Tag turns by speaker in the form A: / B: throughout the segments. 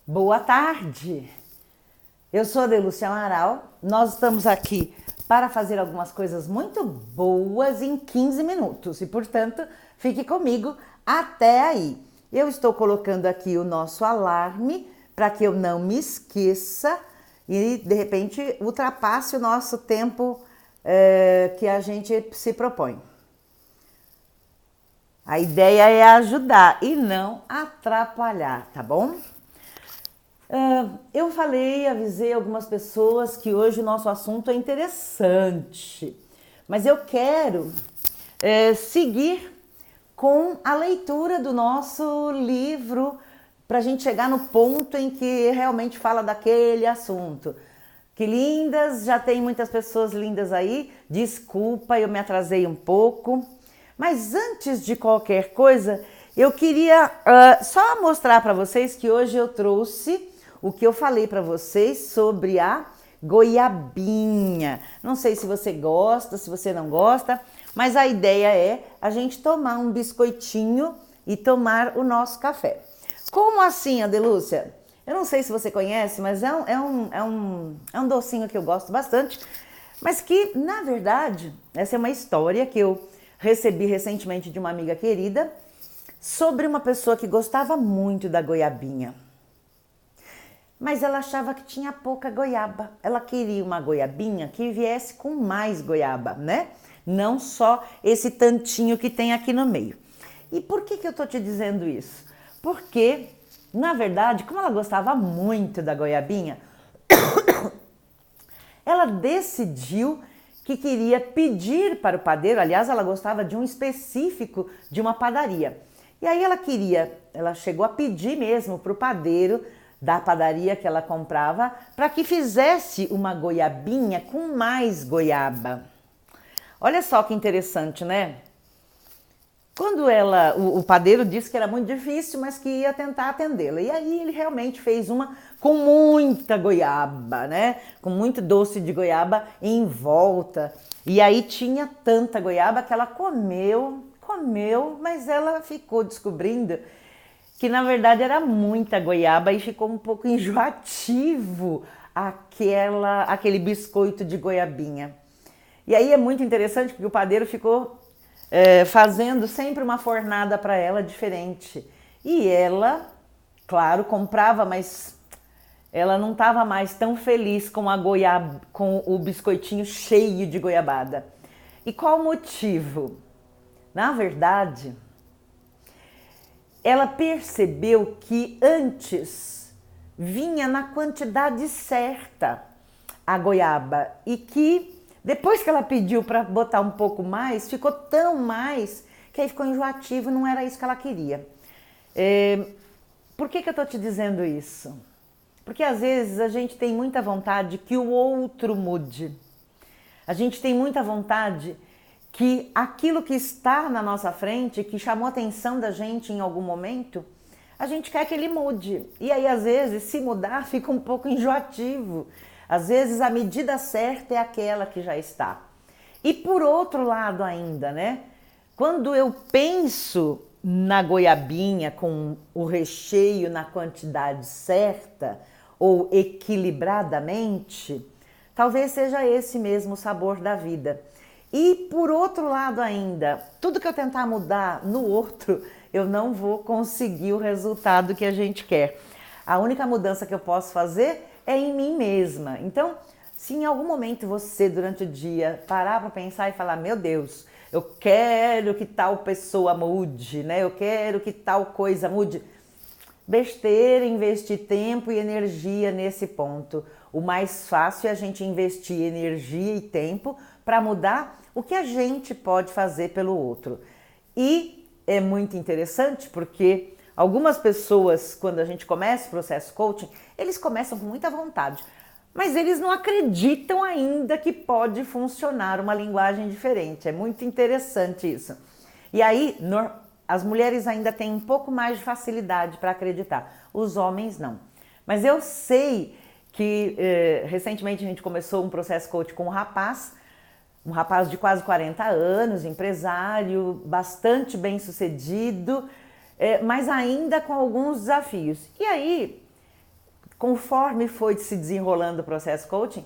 A: Boa tarde, eu sou a Delúcia Amaral, nós estamos aqui para fazer algumas coisas muito boas em 15 minutos e, portanto, fique comigo até aí. Eu estou colocando aqui o nosso alarme para que eu não me esqueça e, de repente, ultrapasse o nosso tempo que a gente se propõe. A ideia é ajudar e não atrapalhar, tá bom? Eu avisei algumas pessoas que hoje o nosso assunto é interessante, mas eu quero seguir com a leitura do nosso livro para a gente chegar no ponto em que realmente fala daquele assunto. Que lindas, já tem muitas pessoas lindas aí, desculpa, eu me atrasei um pouco, mas antes de qualquer coisa, eu queria só mostrar para vocês que hoje eu trouxe o que eu falei para vocês sobre a goiabinha. Não sei se você gosta, se você não gosta, mas a ideia é a gente tomar um biscoitinho e tomar o nosso café. Como assim, Adelúcia? Eu não sei se você conhece, mas é um docinho que eu gosto bastante, mas que, na verdade, essa é uma história que eu recebi recentemente de uma amiga querida sobre uma pessoa que gostava muito da goiabinha. Mas ela achava que tinha pouca goiaba. Ela queria uma goiabinha que viesse com mais goiaba, né? Não só esse tantinho que tem aqui no meio. E por que eu tô te dizendo isso? Porque, na verdade, como ela gostava muito da goiabinha, ela decidiu que queria pedir para o padeiro, aliás, ela gostava de um específico de uma padaria. E aí ela chegou a pedir mesmo para o padeiro da padaria que ela comprava, para que fizesse uma goiabinha com mais goiaba. Olha só que interessante, né? Quando o padeiro disse que era muito difícil, mas que ia tentar atendê-la. E aí ele realmente fez uma com muita goiaba, né? Com muito doce de goiaba em volta. E aí tinha tanta goiaba que ela comeu, mas ela ficou descobrindo que na verdade era muita goiaba e ficou um pouco enjoativo aquele biscoito de goiabinha. E aí é muito interessante porque o padeiro ficou fazendo sempre uma fornada para ela diferente. E ela, claro, comprava, mas ela não estava mais tão feliz com o biscoitinho cheio de goiabada. E qual o motivo? Na verdade, ela percebeu que antes vinha na quantidade certa a goiaba e que depois que ela pediu para botar um pouco mais, ficou tão mais que aí ficou enjoativo, não era isso que ela queria. Por que eu estou te dizendo isso? Porque às vezes a gente tem muita vontade que o outro mude. A gente tem muita vontade que aquilo que está na nossa frente, que chamou a atenção da gente em algum momento, a gente quer que ele mude. E aí, às vezes, se mudar, fica um pouco enjoativo. Às vezes, a medida certa é aquela que já está. E por outro lado ainda, né? Quando eu penso na goiabinha com o recheio na quantidade certa ou equilibradamente, talvez seja esse mesmo o sabor da vida. E por outro lado ainda, tudo que eu tentar mudar no outro, eu não vou conseguir o resultado que a gente quer. A única mudança que eu posso fazer é em mim mesma. Então, se em algum momento você, durante o dia, parar para pensar e falar, meu Deus, eu quero que tal pessoa mude, né? Eu quero que tal coisa mude. Besteira investir tempo e energia nesse ponto. O mais fácil é a gente investir energia e tempo para mudar o que a gente pode fazer pelo outro. E é muito interessante porque algumas pessoas, quando a gente começa o processo coaching, eles começam com muita vontade, mas eles não acreditam ainda que pode funcionar uma linguagem diferente. É muito interessante isso. E aí, as mulheres ainda têm um pouco mais de facilidade para acreditar, os homens não. Mas eu sei que recentemente a gente começou um processo coaching com um rapaz de quase 40 anos, empresário, bastante bem sucedido, mas ainda com alguns desafios. E aí conforme foi se desenrolando o processo coaching,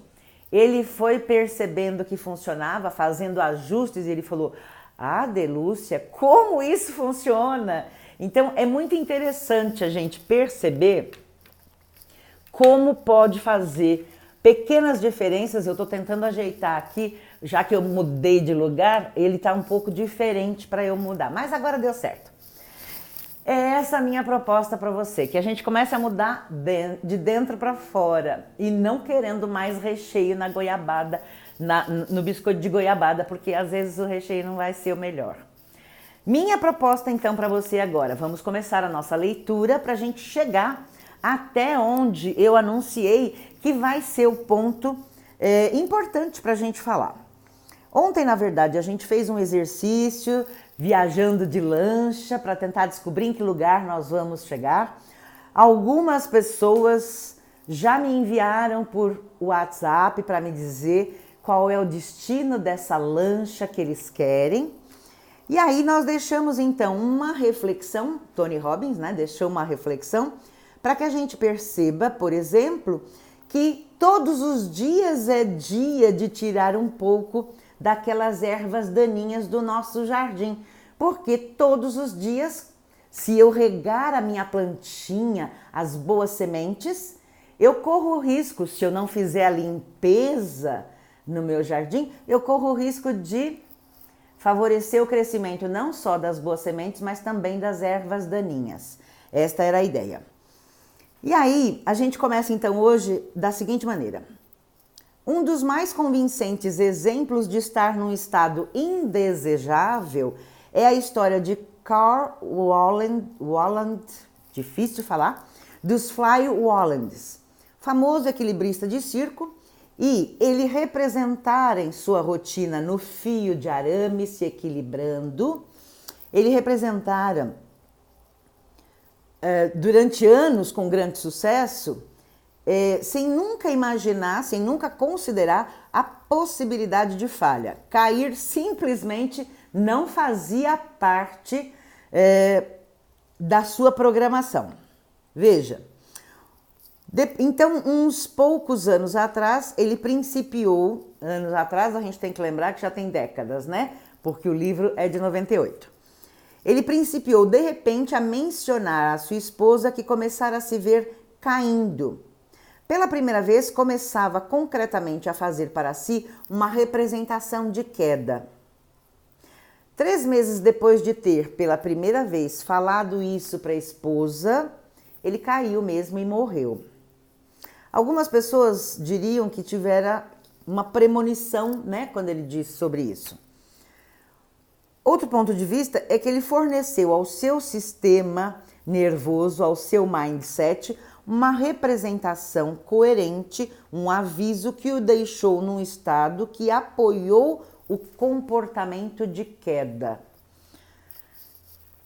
A: ele foi percebendo que funcionava, fazendo ajustes, e ele falou: ah, Delúcia, como isso funciona? Então é muito interessante a gente perceber como pode fazer pequenas diferenças. Eu estou tentando ajeitar aqui, já que eu mudei de lugar, ele está um pouco diferente para eu mudar, mas agora deu certo. É essa a minha proposta para você, que a gente comece a mudar de dentro para fora e não querendo mais recheio na goiabada, no biscoito de goiabada, porque às vezes o recheio não vai ser o melhor. Minha proposta então para você agora, vamos começar a nossa leitura para a gente chegar até onde eu anunciei que vai ser o ponto importante para a gente falar. Ontem, na verdade, a gente fez um exercício viajando de lancha para tentar descobrir em que lugar nós vamos chegar. Algumas pessoas já me enviaram por WhatsApp para me dizer qual é o destino dessa lancha que eles querem. E aí nós deixamos então uma reflexão, Tony Robbins, né, deixou uma reflexão para que a gente perceba, por exemplo, que todos os dias é dia de tirar um pouco daquelas ervas daninhas do nosso jardim, porque todos os dias, se eu regar a minha plantinha, as boas sementes, eu corro o risco, se eu não fizer a limpeza no meu jardim, eu corro o risco de favorecer o crescimento não só das boas sementes, mas também das ervas daninhas. Esta era a ideia. E aí, a gente começa então hoje da seguinte maneira. Um dos mais convincentes exemplos de estar num estado indesejável é a história de Carl Walland, difícil de falar, dos Fly Wallands, famoso equilibrista de circo, e ele representara em sua rotina no fio de arame se equilibrando, ele representara durante anos com grande sucesso, sem nunca imaginar, sem nunca considerar a possibilidade de falha. Cair simplesmente não fazia parte da sua programação. Veja, então uns poucos anos atrás, ele principiou, anos atrás a gente tem que lembrar que já tem décadas, né? Porque o livro é de 98. Ele principiou de repente a mencionar à sua esposa que começara a se ver caindo. Pela primeira vez, começava concretamente a fazer para si uma representação de queda. 3 meses depois de ter, pela primeira vez, falado isso para a esposa, ele caiu mesmo e morreu. Algumas pessoas diriam que tivera uma premonição, né, quando ele disse sobre isso. Outro ponto de vista é que ele forneceu ao seu sistema nervoso, ao seu mindset, uma representação coerente, um aviso que o deixou num estado que apoiou o comportamento de queda.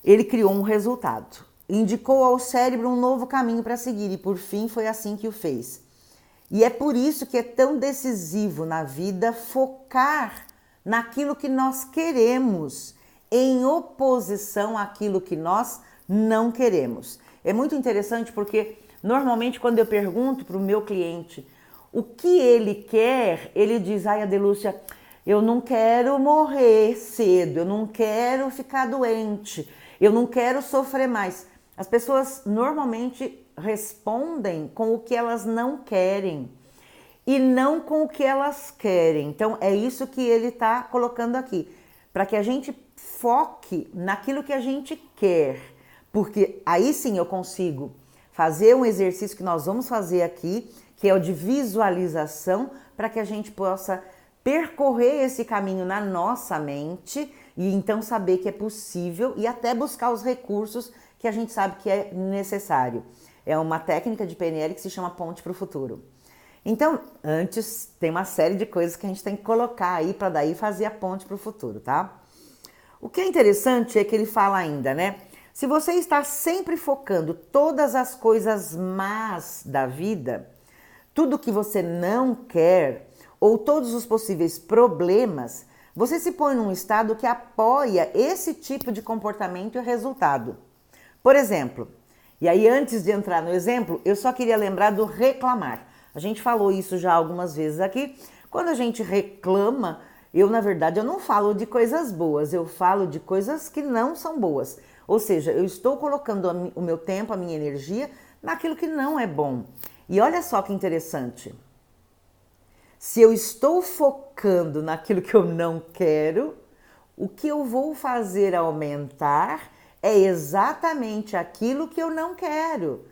A: Ele criou um resultado, indicou ao cérebro um novo caminho para seguir e, por fim, foi assim que o fez. E é por isso que é tão decisivo na vida focar naquilo que nós queremos, em oposição àquilo que nós não queremos. É muito interessante porque, normalmente, quando eu pergunto para o meu cliente o que ele quer, ele diz: ai, Adelúcia, eu não quero morrer cedo, eu não quero ficar doente, eu não quero sofrer mais. As pessoas normalmente respondem com o que elas não querem e não com o que elas querem. Então, é isso que ele está colocando aqui, para que a gente foque naquilo que a gente quer, porque aí sim eu consigo fazer um exercício que nós vamos fazer aqui, que é o de visualização, para que a gente possa percorrer esse caminho na nossa mente e então saber que é possível e até buscar os recursos que a gente sabe que é necessário. É uma técnica de PNL que se chama ponte para o futuro. Então, antes tem uma série de coisas que a gente tem que colocar aí para daí fazer a ponte para o futuro, tá? O que é interessante é que ele fala ainda, né? Se você está sempre focando todas as coisas más da vida, tudo que você não quer, ou todos os possíveis problemas, você se põe num estado que apoia esse tipo de comportamento e resultado. Por exemplo, E aí, antes de entrar no exemplo, eu só queria lembrar do reclamar. A gente falou isso já algumas vezes aqui. Quando a gente reclama, na verdade, eu não falo de coisas boas, eu falo de coisas que não são boas. Ou seja, eu estou colocando o meu tempo, a minha energia naquilo que não é bom. E olha só que interessante. Se eu estou focando naquilo que eu não quero, o que eu vou fazer aumentar é exatamente aquilo que eu não quero.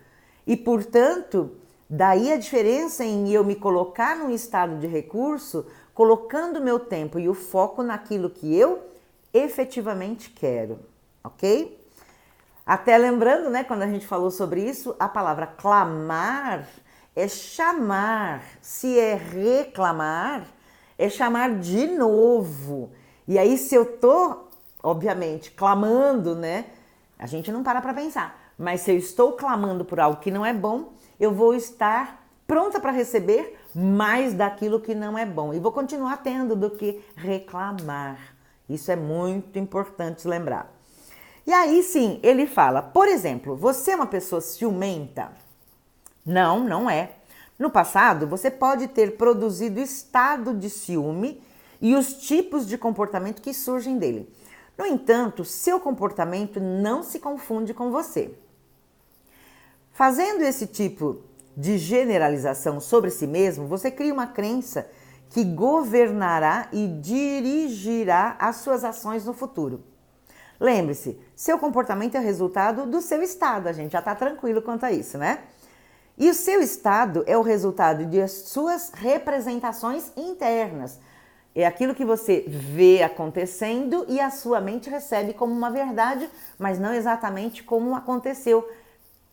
A: E, portanto, daí a diferença em eu me colocar num estado de recurso, colocando o meu tempo e o foco naquilo que eu efetivamente quero, ok? Até lembrando, né, quando a gente falou sobre isso, a palavra clamar é chamar. Se é reclamar, é chamar de novo. E aí, se eu tô, obviamente, clamando, né, a gente não para pensar. Mas se eu estou clamando por algo que não é bom, eu vou estar pronta para receber mais daquilo que não é bom. E vou continuar tendo do que reclamar. Isso é muito importante lembrar. E aí sim, ele fala, por exemplo, você é uma pessoa ciumenta? Não, não é. No passado, você pode ter produzido estado de ciúme e os tipos de comportamento que surgem dele. No entanto, seu comportamento não se confunde com você. Fazendo esse tipo de generalização sobre si mesmo, você cria uma crença que governará e dirigirá as suas ações no futuro. Lembre-se, seu comportamento é resultado do seu estado, a gente já está tranquilo quanto a isso, né? E o seu estado é o resultado de suas representações internas. É aquilo que você vê acontecendo e a sua mente recebe como uma verdade, mas não exatamente como aconteceu.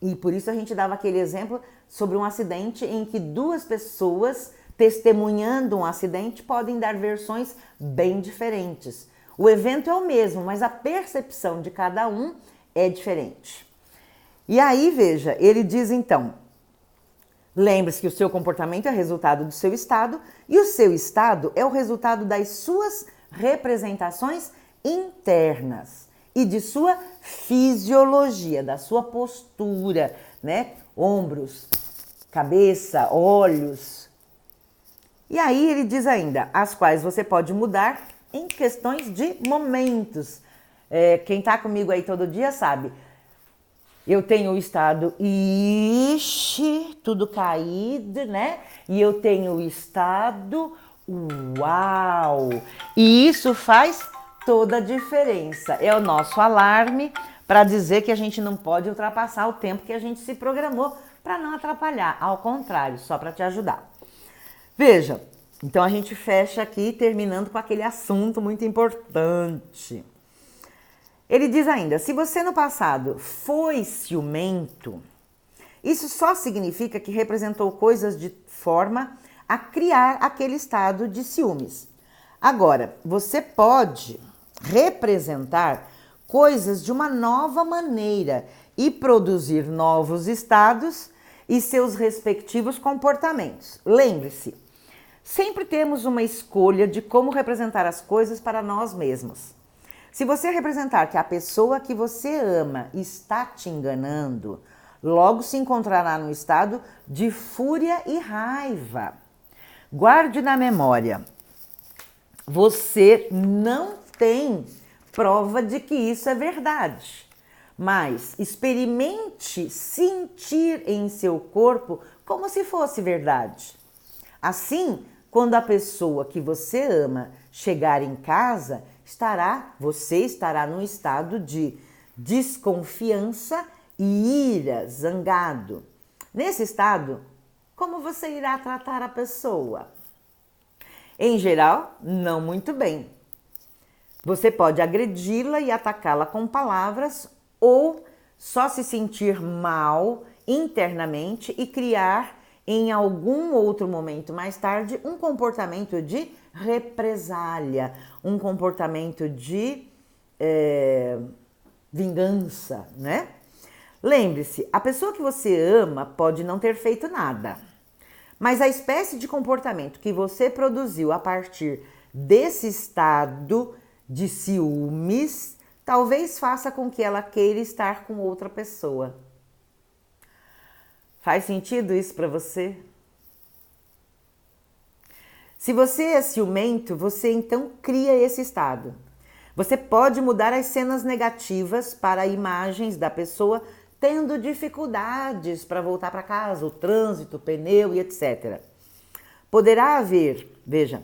A: E por isso a gente dava aquele exemplo sobre um acidente em que duas pessoas testemunhando um acidente podem dar versões bem diferentes. O evento é o mesmo, mas a percepção de cada um é diferente. E aí, veja, ele diz então, lembre-se que o seu comportamento é resultado do seu estado e o seu estado é o resultado das suas representações internas e de sua fisiologia, da sua postura, né? Ombros, cabeça, olhos. E aí ele diz ainda, as quais você pode mudar em questões de momentos. Quem tá comigo aí todo dia sabe. Eu tenho o estado, tudo caído, né? E eu tenho o estado, uau! E isso faz toda a diferença. É o nosso alarme para dizer que a gente não pode ultrapassar o tempo que a gente se programou para não atrapalhar. Ao contrário, só para te ajudar. Veja, então a gente fecha aqui terminando com aquele assunto muito importante. Ele diz ainda, se você no passado foi ciumento, isso só significa que representou coisas de forma a criar aquele estado de ciúmes. Agora, você pode representar coisas de uma nova maneira e produzir novos estados e seus respectivos comportamentos. Lembre-se, sempre temos uma escolha de como representar as coisas para nós mesmos. Se você representar que a pessoa que você ama está te enganando, logo se encontrará num estado de fúria e raiva. Guarde na memória, você não tem prova de que isso é verdade, mas experimente sentir em seu corpo como se fosse verdade. Assim, quando a pessoa que você ama chegar em casa, você estará num estado de desconfiança e ira, zangado. Nesse estado, como você irá tratar a pessoa? Em geral, não muito bem. Você pode agredi-la e atacá-la com palavras ou só se sentir mal internamente e criar em algum outro momento mais tarde um comportamento de represália, um comportamento de vingança, né? Lembre-se, a pessoa que você ama pode não ter feito nada, mas a espécie de comportamento que você produziu a partir desse estado de ciúmes talvez faça com que ela queira estar com outra pessoa. Faz sentido isso para você? Se você é ciumento, você então cria esse estado. Você pode mudar as cenas negativas para imagens da pessoa tendo dificuldades para voltar para casa, o trânsito, o pneu e etc. Poderá haver, veja,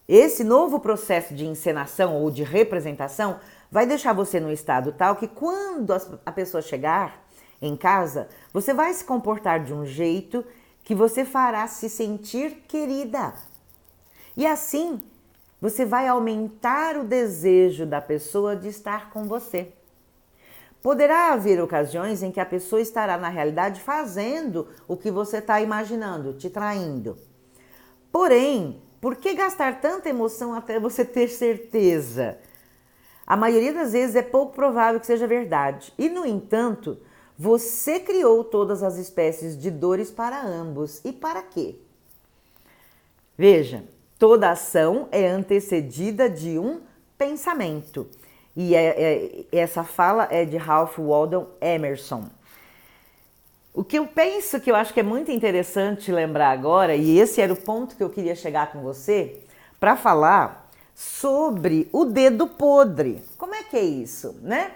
A: esse novo processo de encenação ou de representação vai deixar você num estado tal que quando a pessoa chegar em casa, você vai se comportar de um jeito que você fará se sentir querida. E assim, você vai aumentar o desejo da pessoa de estar com você. Poderá haver ocasiões em que a pessoa estará, na realidade, fazendo o que você está imaginando, te traindo. Porém, por que gastar tanta emoção até você ter certeza? A maioria das vezes é pouco provável que seja verdade. E, no entanto, você criou todas as espécies de dores para ambos. E para quê? Veja, toda ação é antecedida de um pensamento. E essa fala é de Ralph Waldo Emerson. O que eu penso que eu acho que é muito interessante lembrar agora, e esse era o ponto que eu queria chegar com você, para falar sobre o dedo podre. Como é que é isso, né?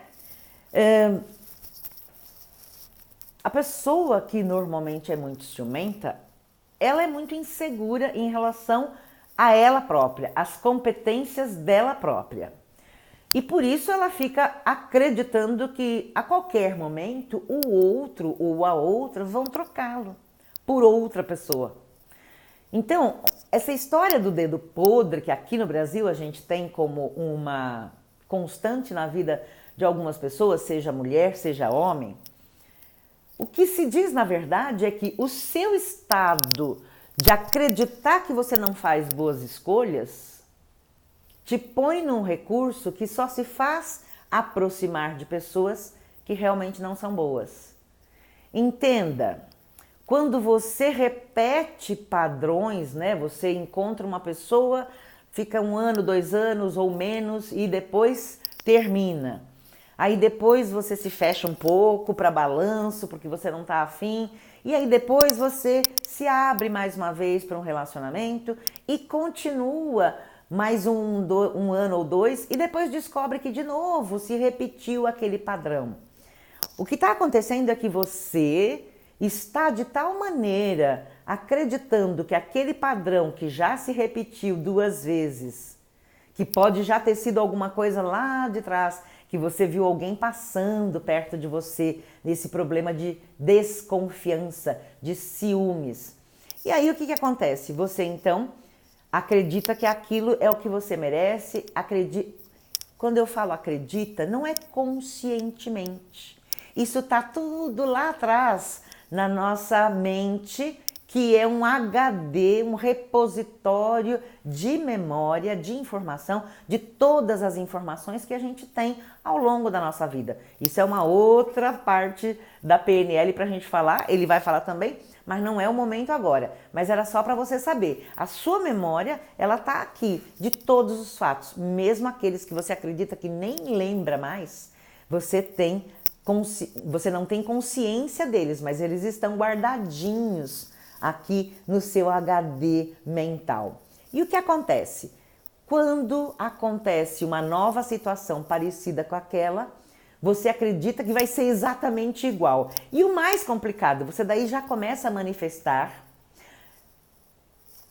A: A pessoa que normalmente é muito ciumenta, ela é muito insegura em relação a ela própria, às competências dela própria. E por isso ela fica acreditando que a qualquer momento o outro ou a outra vão trocá-lo por outra pessoa. Então, essa história do dedo podre, que aqui no Brasil a gente tem como uma constante na vida de algumas pessoas, seja mulher, seja homem, o que se diz na verdade é que o seu estado de acreditar que você não faz boas escolhas te põe num recurso que só se faz aproximar de pessoas que realmente não são boas. Entenda, quando você repete padrões, né? Você encontra uma pessoa, fica 1 ano, 2 anos ou menos e depois termina. Aí depois você se fecha um pouco para balanço porque você não está afim. E aí depois você se abre mais uma vez para um relacionamento e continua mais um ano ou 2 e depois descobre que de novo se repetiu aquele padrão. O que está acontecendo é que você está de tal maneira acreditando que aquele padrão que já se repetiu 2 vezes, que pode já ter sido alguma coisa lá de trás, que você viu alguém passando perto de você nesse problema de desconfiança, de ciúmes. E aí o que acontece? Você então acredita que aquilo é o que você merece, acredita. Quando eu falo acredita, não é conscientemente. Isso está tudo lá atrás na nossa mente, que é um HD, um repositório de memória, de informação, de todas as informações que a gente tem ao longo da nossa vida. Isso é uma outra parte da PNL para a gente falar, ele vai falar também, mas não é o momento agora. Mas era só para você saber, a sua memória, ela está aqui, de todos os fatos, mesmo aqueles que você acredita que nem lembra mais, você não tem consciência deles, mas eles estão guardadinhos aqui no seu HD mental. E o que acontece? Quando acontece uma nova situação parecida com aquela, você acredita que vai ser exatamente igual. E o mais complicado, você daí já começa a manifestar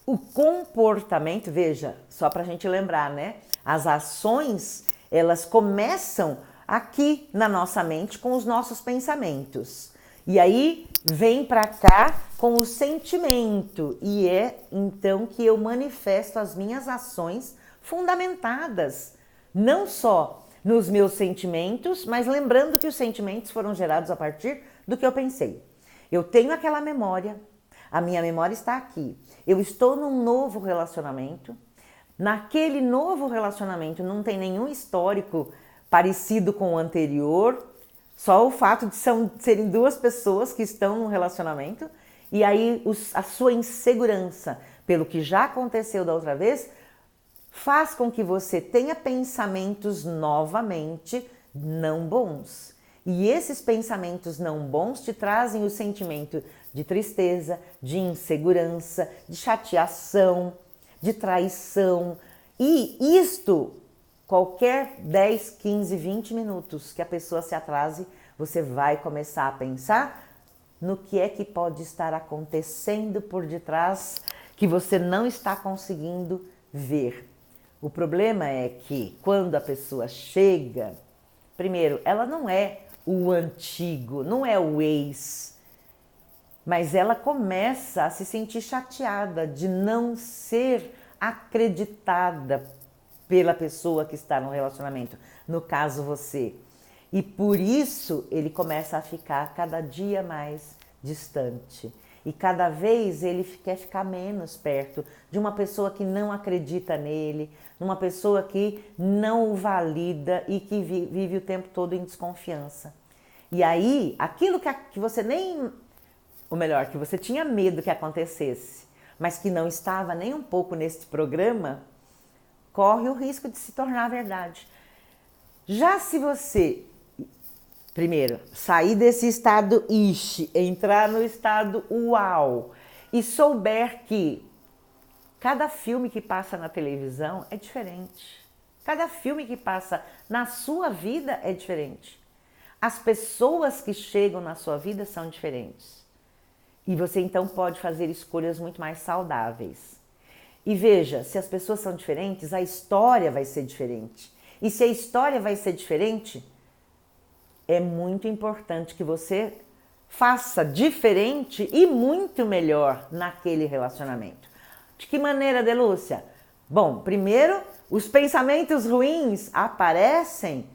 A: o comportamento, veja, só para a gente lembrar, né? As ações, elas começam aqui na nossa mente com os nossos pensamentos. E aí vem para cá com o sentimento. E é então que eu manifesto as minhas ações fundamentadas, não só nos meus sentimentos, mas lembrando que os sentimentos foram gerados a partir do que eu pensei. Eu tenho aquela memória, a minha memória está aqui. Eu estou num novo relacionamento. Naquele novo relacionamento não tem nenhum histórico parecido com o anterior, só o fato de serem 2 pessoas que estão num relacionamento, e aí a sua insegurança pelo que já aconteceu da outra vez faz com que você tenha pensamentos novamente não bons. E esses pensamentos não bons te trazem o sentimento de tristeza, de insegurança, de chateação, de traição. E isto, qualquer 10, 15, 20 minutos que a pessoa se atrase, você vai começar a pensar no que é que pode estar acontecendo por detrás que você não está conseguindo ver. O problema é que quando a pessoa chega, primeiro, ela não é o antigo, não é o ex, mas ela começa a se sentir chateada de não ser acreditada pela pessoa que está no relacionamento, no caso você. E por isso ele começa a ficar cada dia mais distante. E cada vez ele quer ficar menos perto de uma pessoa que não acredita nele, de uma pessoa que não o valida e que vive o tempo todo em desconfiança. E aí, aquilo que você nem... Ou melhor, que você tinha medo que acontecesse, mas que não estava nem um pouco neste programa, corre o risco de se tornar verdade. Já se você, primeiro, sair desse estado ishi, entrar no estado uau e souber que cada filme que passa na televisão é diferente. Cada filme que passa na sua vida é diferente. As pessoas que chegam na sua vida são diferentes. E você então pode fazer escolhas muito mais saudáveis. E veja, se as pessoas são diferentes, a história vai ser diferente. E se a história vai ser diferente, é muito importante que você faça diferente e muito melhor naquele relacionamento. De que maneira, Delúcia? Bom, primeiro, os pensamentos ruins aparecem,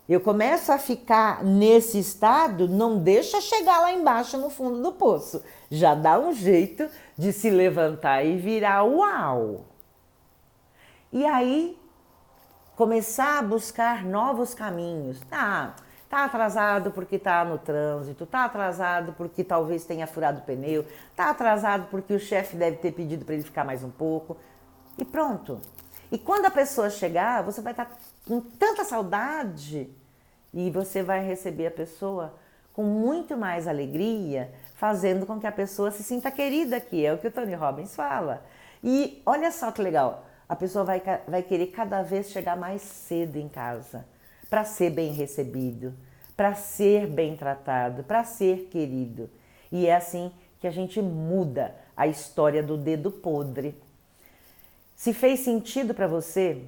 A: eu começo a ficar nesse estado, não deixa chegar lá embaixo no fundo do poço. Já dá um jeito de se levantar e virar uau. E aí, começar a buscar novos caminhos. Tá atrasado porque está no trânsito, tá atrasado porque talvez tenha furado o pneu, tá atrasado porque o chefe deve ter pedido para ele ficar mais um pouco. E pronto. E quando a pessoa chegar, você vai estar com tanta saudade e você vai receber a pessoa com muito mais alegria, fazendo com que a pessoa se sinta querida, que é o que o Tony Robbins fala. E olha só que legal, a pessoa vai querer cada vez chegar mais cedo em casa, para ser bem recebido, para ser bem tratado, para ser querido. E é assim que a gente muda a história do dedo podre. Se fez sentido para você,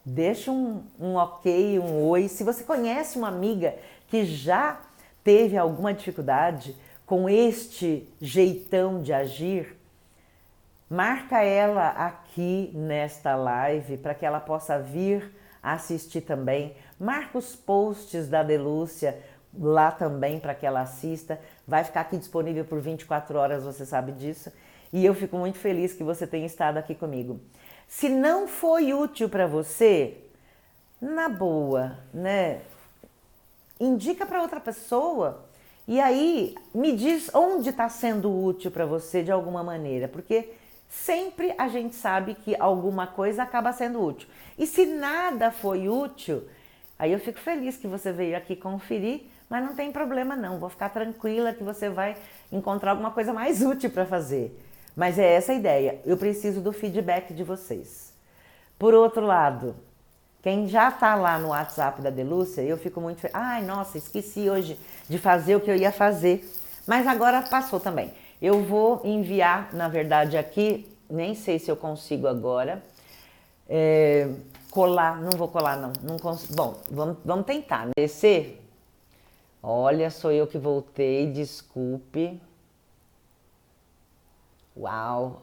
A: deixa um ok, um oi. Se você conhece uma amiga que já teve alguma dificuldade com este jeitão de agir, marca ela aqui nesta live para que ela possa vir assistir também. Marca os posts da Delúcia lá também para que ela assista. Vai ficar aqui disponível por 24 horas, você sabe disso. E eu fico muito feliz que você tenha estado aqui comigo. Se não foi útil para você, na boa, né? Indica para outra pessoa e aí me diz onde está sendo útil para você de alguma maneira, porque sempre a gente sabe que alguma coisa acaba sendo útil. E se nada foi útil, aí eu fico feliz que você veio aqui conferir, mas não tem problema não, vou ficar tranquila que você vai encontrar alguma coisa mais útil para fazer. Mas é essa a ideia, eu preciso do feedback de vocês. Por outro lado, quem já está lá no WhatsApp da Delúcia, eu fico muito feliz. Ai, nossa, esqueci hoje de fazer o que eu ia fazer, mas agora passou também. Eu vou enviar, na verdade aqui, nem sei se eu consigo agora, colar, não vou colar não consigo. Bom, vamos tentar, né? Descer. Olha, sou eu que voltei, desculpe. Uau!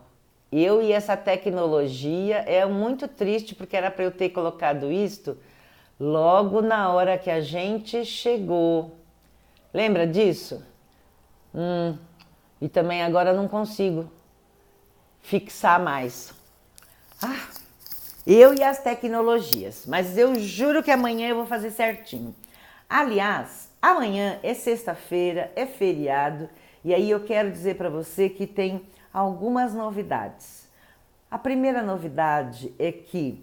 A: Eu e essa tecnologia é muito triste porque era para eu ter colocado isto logo na hora que a gente chegou. Lembra disso? E também agora não consigo fixar mais. Eu e as tecnologias, mas eu juro que amanhã eu vou fazer certinho. Aliás, amanhã é sexta-feira, é feriado, e aí eu quero dizer para você que tem algumas novidades. A primeira novidade é que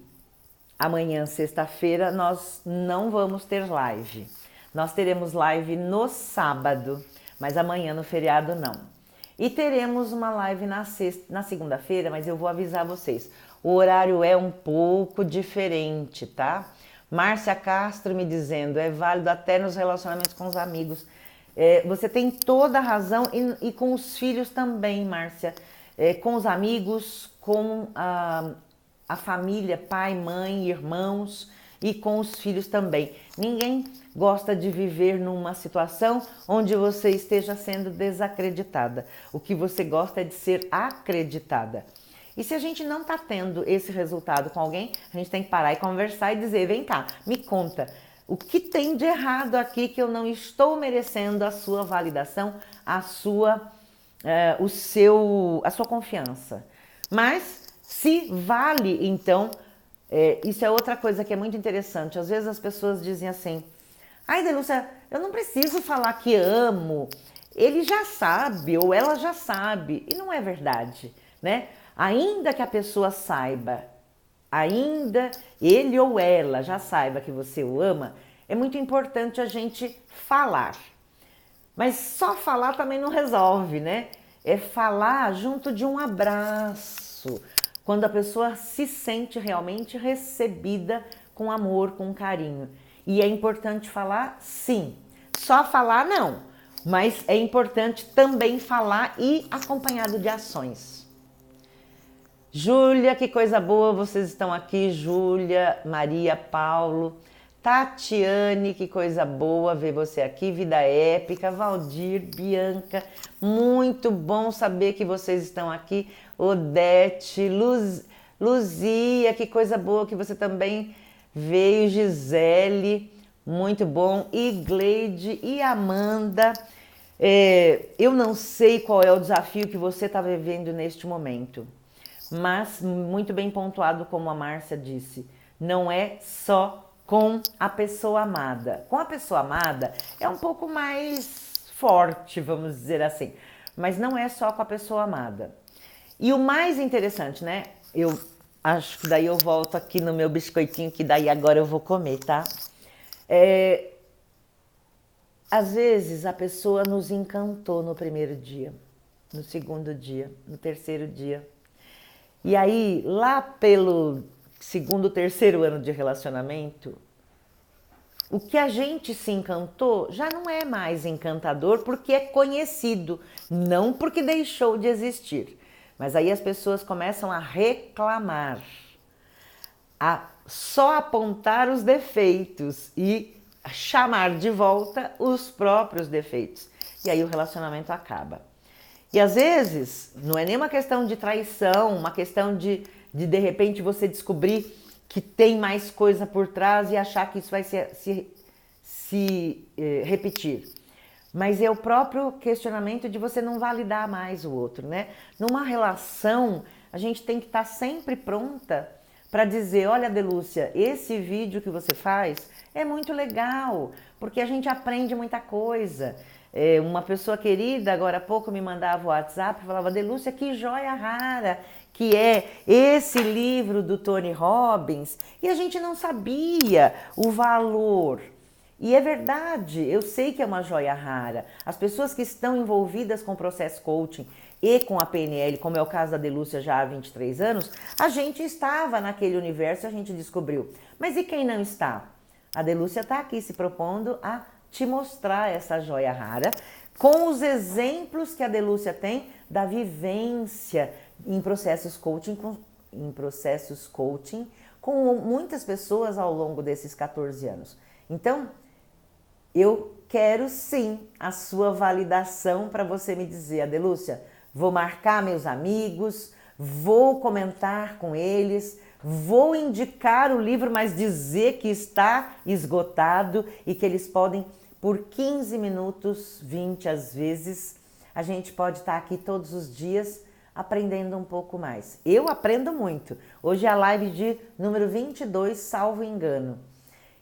A: amanhã, sexta-feira, nós não vamos ter live. Nós teremos live no sábado, mas amanhã no feriado não. E teremos uma live na segunda-feira, mas eu vou avisar vocês. O horário é um pouco diferente, tá? Márcia Castro me dizendo, é válido até nos relacionamentos com os amigos. Você tem toda a razão e com os filhos também, Márcia. Com os amigos, com a família, pai, mãe, irmãos e com os filhos também. Ninguém gosta de viver numa situação onde você esteja sendo desacreditada. O que você gosta é de ser acreditada. E se a gente não está tendo esse resultado com alguém, a gente tem que parar e conversar e dizer, vem cá, me conta, o que tem de errado aqui que eu não estou merecendo a sua validação, a sua confiança. Mas se vale, então, isso é outra coisa que é muito interessante. Às vezes as pessoas dizem assim, ai, Delúcia, eu não preciso falar que amo, ele já sabe ou ela já sabe. E não é verdade, né? Ainda que a pessoa saiba, ainda ele ou ela já saiba que você o ama, é muito importante a gente falar. Mas só falar também não resolve, né? É falar junto de um abraço, quando a pessoa se sente realmente recebida com amor, com carinho. E é importante falar, sim. Só falar, não. Mas é importante também falar e acompanhado de ações. Júlia, que coisa boa, vocês estão aqui. Júlia, Maria, Paulo, Tatiane, que coisa boa ver você aqui. Vida Épica, Valdir, Bianca, muito bom saber que vocês estão aqui. Odete, Luzia, que coisa boa que você também veio. Gisele, muito bom. E Gleide e Amanda. Eu não sei qual é o desafio que você está vivendo neste momento, mas muito bem pontuado, como a Márcia disse, não é só com a pessoa amada. Com a pessoa amada é um pouco mais forte, vamos dizer assim, mas não é só com a pessoa amada. E o mais interessante, né? Eu acho que daí eu volto aqui no meu biscoitinho, que daí agora eu vou comer, tá? Às vezes a pessoa nos encantou no primeiro dia, no segundo dia, no terceiro dia. E aí, lá pelo segundo, terceiro ano de relacionamento, o que a gente se encantou já não é mais encantador porque é conhecido, não porque deixou de existir. Mas aí as pessoas começam a reclamar, a só apontar os defeitos e chamar de volta os próprios defeitos. E aí o relacionamento acaba. E às vezes, não é nem uma questão de traição, uma questão de repente você descobrir que tem mais coisa por trás e achar que isso vai se repetir. Mas é o próprio questionamento de você não validar mais o outro, né? Numa relação, a gente tem que estar sempre pronta para dizer, olha, Delúcia, esse vídeo que você faz é muito legal, porque a gente aprende muita coisa. Uma pessoa querida, agora há pouco, me mandava o WhatsApp e falava, Delúcia, que joia rara que é esse livro do Tony Robbins, e a gente não sabia o valor. E é verdade, eu sei que é uma joia rara. As pessoas que estão envolvidas com o processo coaching e com a PNL, como é o caso da Delúcia já há 23 anos, a gente estava naquele universo e a gente descobriu. Mas e quem não está? A Delúcia está aqui se propondo a te mostrar essa joia rara com os exemplos que a Delúcia tem da vivência em processos coaching com muitas pessoas ao longo desses 14 anos. Então, eu quero sim a sua validação para você me dizer, Adelúcia, vou marcar meus amigos, vou comentar com eles, vou indicar o livro, mas dizer que está esgotado e que eles podem, por 15 minutos, 20 às vezes, a gente pode estar aqui todos os dias aprendendo um pouco mais. Eu aprendo muito. Hoje é a live de número 22, salvo engano.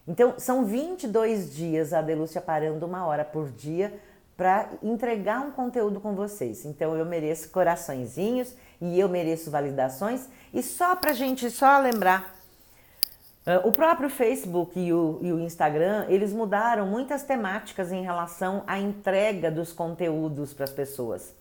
A: Então, são 22 dias a Delúcia parando 1 hora por dia para entregar um conteúdo com vocês. Então, eu mereço coraçõezinhos e eu mereço validações. E só para a gente lembrar, o próprio Facebook e o Instagram, eles mudaram muitas temáticas em relação à entrega dos conteúdos para as pessoas.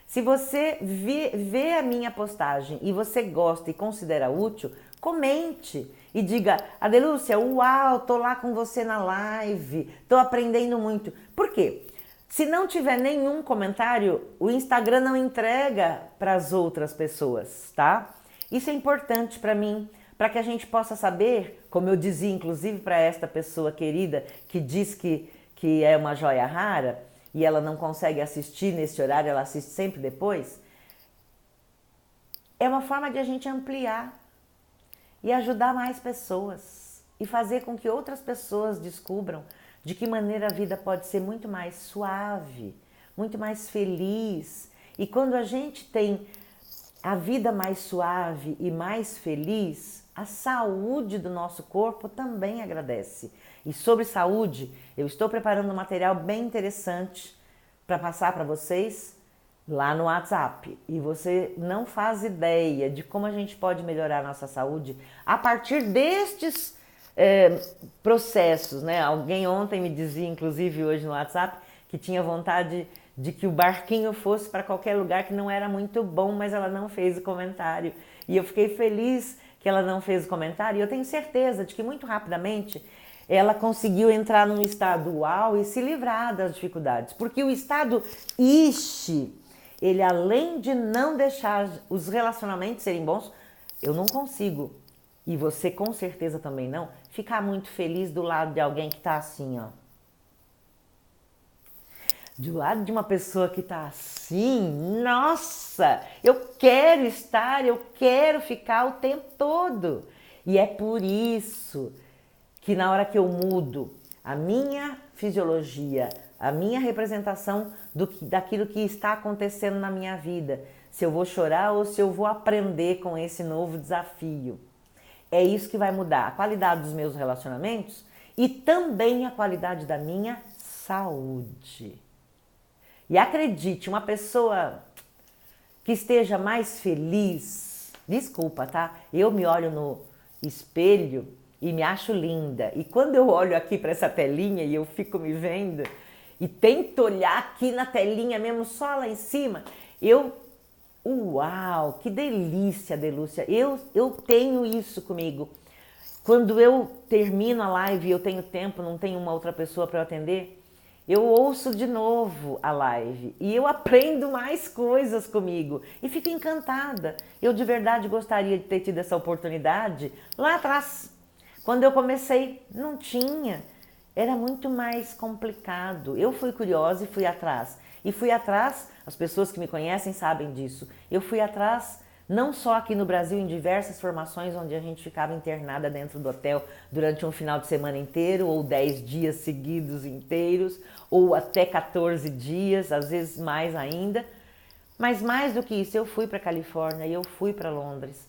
A: Se você vê a minha postagem e você gosta e considera útil, comente e diga: Adelúcia, uau, tô lá com você na live, tô aprendendo muito. Por quê? Se não tiver nenhum comentário, o Instagram não entrega para as outras pessoas, tá? Isso é importante para mim, para que a gente possa saber, como eu dizia inclusive para esta pessoa querida que diz que é uma joia rara e ela não consegue assistir nesse horário, ela assiste sempre depois. É uma forma de a gente ampliar e ajudar mais pessoas e fazer com que outras pessoas descubram de que maneira a vida pode ser muito mais suave, muito mais feliz. E quando a gente tem a vida mais suave e mais feliz, a saúde do nosso corpo também agradece. E sobre saúde, eu estou preparando um material bem interessante para passar para vocês lá no WhatsApp. E você não faz ideia de como a gente pode melhorar a nossa saúde a partir destes processos, né? Alguém ontem me dizia, inclusive hoje no WhatsApp, que tinha vontade de que o barquinho fosse para qualquer lugar que não era muito bom, mas ela não fez o comentário. E eu fiquei feliz que ela não fez o comentário, e eu tenho certeza de que muito rapidamente ela conseguiu entrar num estado uau e se livrar das dificuldades. Porque o estado ishi, ele além de não deixar os relacionamentos serem bons, eu não consigo, e você com certeza também não, ficar muito feliz do lado de alguém que está assim, ó. Do lado de uma pessoa que está assim, nossa, eu quero estar, eu quero ficar o tempo todo. E é por isso que na hora que eu mudo a minha fisiologia, a minha representação daquilo que está acontecendo na minha vida, se eu vou chorar ou se eu vou aprender com esse novo desafio, é isso que vai mudar a qualidade dos meus relacionamentos e também a qualidade da minha saúde. E acredite, uma pessoa que esteja mais feliz, desculpa, tá? Eu me olho no espelho e me acho linda. E quando eu olho aqui para essa telinha e eu fico me vendo e tento olhar aqui na telinha mesmo, só lá em cima, uau, que delícia, Adelúcia. Eu tenho isso comigo. Quando eu termino a live e eu tenho tempo, não tenho uma outra pessoa para eu atender, eu ouço de novo a live e eu aprendo mais coisas comigo e fico encantada. Eu de verdade gostaria de ter tido essa oportunidade lá atrás. Quando eu comecei, não tinha. Era muito mais complicado. Eu fui curiosa e fui atrás. E fui atrás, as pessoas que me conhecem sabem disso, eu fui atrás não só aqui no Brasil, em diversas formações onde a gente ficava internada dentro do hotel durante um final de semana inteiro, ou 10 dias seguidos inteiros, ou até 14 dias, às vezes mais ainda. Mas mais do que isso, eu fui para a Califórnia e eu fui para Londres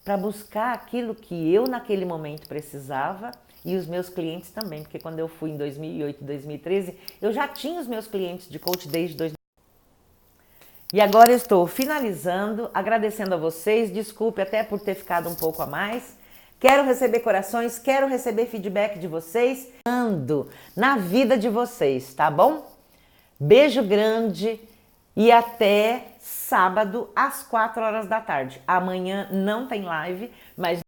A: para buscar aquilo que eu naquele momento precisava e os meus clientes também, porque quando eu fui em 2008, 2013, eu já tinha os meus clientes de coach desde 2000. E agora eu estou finalizando, agradecendo a vocês, desculpe até por ter ficado um pouco a mais. Quero receber corações, quero receber feedback de vocês, ando na vida de vocês, tá bom? Beijo grande e até sábado às 4 horas da tarde. Amanhã não tem live, mas